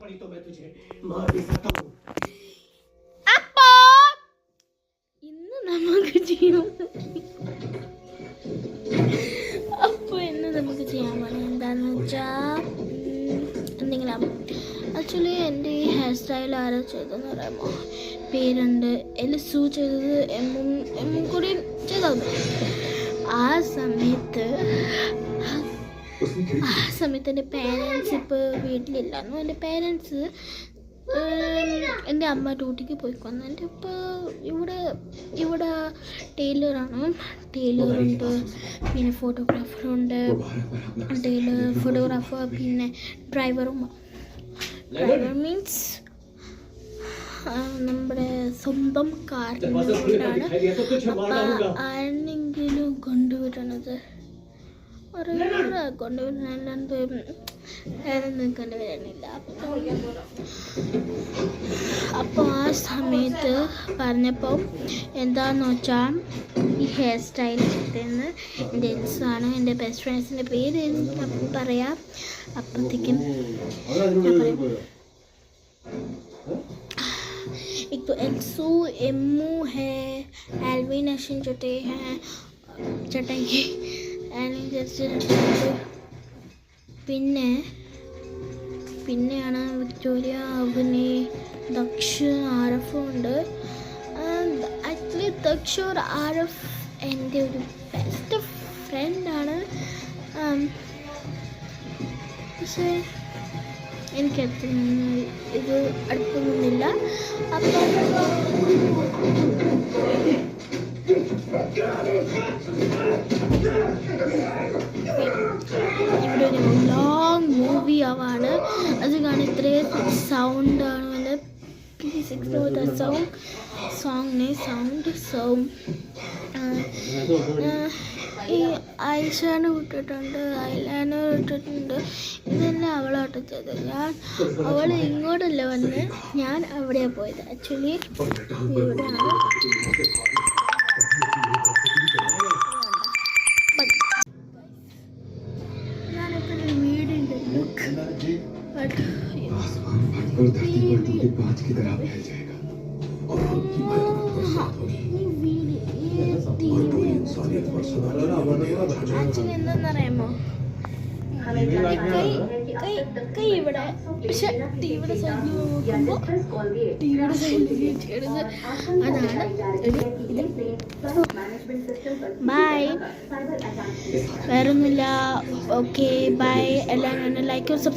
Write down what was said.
അപ്പോ ഇന്ന് നമുക്ക് ചെയ്യാൻ പോണത് എന്താണെന്ന് വെച്ചാൽ എന്തെങ്കിലും ആക്ച്വലി എൻ്റെ ഈ ഹെയർ സ്റ്റൈൽ ആരാ ചെയ്തതെന്ന് പറയുമ്പോൾ പേരുണ്ട് എൽസു ചെയ്തത് എമ്മും കൂടി ചെയ്തത്. ആ സമയത്ത് എൻ്റെ പേരൻസ് ഇപ്പോൾ വീട്ടിലില്ലായിരുന്നു. എൻ്റെ പേരൻസ് എൻ്റെ അമ്മ ഡ്യൂട്ടിക്ക് പോയിക്കൊന്നു. എൻ്റെ ഇപ്പോൾ ഇവിടെ ടൈലറുണ്ട്, പിന്നെ ഫോട്ടോഗ്രാഫറുണ്ട്, ഫോട്ടോഗ്രാഫർ, പിന്നെ ഡ്രൈവർ മീൻസ് നമ്മുടെ സ്വന്തം കാറിനാണ്. അപ്പം ആരെങ്കിലും കൊണ്ടുവരണത് കൊണ്ടുവരാനല്ലാണ്ട് വേറൊന്നും കൊണ്ടുവരാനില്ല. അപ്പോൾ ആ സമയത്ത് പറഞ്ഞപ്പോൾ എന്താണെന്ന് വെച്ചാൽ ഈ ഹെയർ സ്റ്റൈൽ ചെയ്തതെന്ന് എൻ്റെ എൽസാണ്. എൻ്റെ ബെസ്റ്റ് ഫ്രണ്ട്സിൻ്റെ പേര് പറയാം. അപ്പോഴത്തേക്കും ഞാൻ പറയാം. एक तो एल्सू एम्मू है, एल्विन अश्विन चटे हैं चटाई പിന്നെയാണ് വിക്ടോറിയ, അഗ്നി, ദക്ഷ്, ആരഫും ഉണ്ട്. ആക്ച്വലി ദക്ഷ് ഒരു ആരഫ് എൻ്റെ ഒരു ബെസ്റ്റ് ഫ്രണ്ടാണ്. പക്ഷേ എനിക്ക് അത്ര ഇത് അടുപ്പൊന്നുമില്ല. അപ്പം ഇവിടെ ഒരു ലോങ് മൂവി ആവാണ്. അത് കാണാൻ ഇത്രയും സൗണ്ടാണ്. വല്ല പ്ലീസ് ഇഗ്നോർ ദ സൗണ്ട്. ഈ ഐഷാണ് വിട്ടിട്ടുണ്ട്, ഐലൈനർ ഇട്ടിട്ടുണ്ട്. ഇതെല്ലാം അവളാട്ട് ചെയ്തത്. അവൾ ഇങ്ങോട്ടല്ല വന്ന്, ഞാൻ അവിടെയാണ് പോയത്. ആക്ച്വലി ഇവിടെയാണ് ഞാനിപ്പോൾ വീടുണ്ട്. ആക്ച്വലി എന്താണെന്നറിയാമോ, കൈ ഇവിടെ, പക്ഷെ ടിവിയുടെ സൈഡിൽ നോക്കുമ്പോൾ ടിവിയുടെ സൈഡിൽ ചെയ്യണത് അതാണ് ഒരു ഇത്. ബൈ, വേറൊന്നുമില്ല. Okay bye. എല്ലാവരും ലൈക്ക് സബ്സ്ക്രൈബ്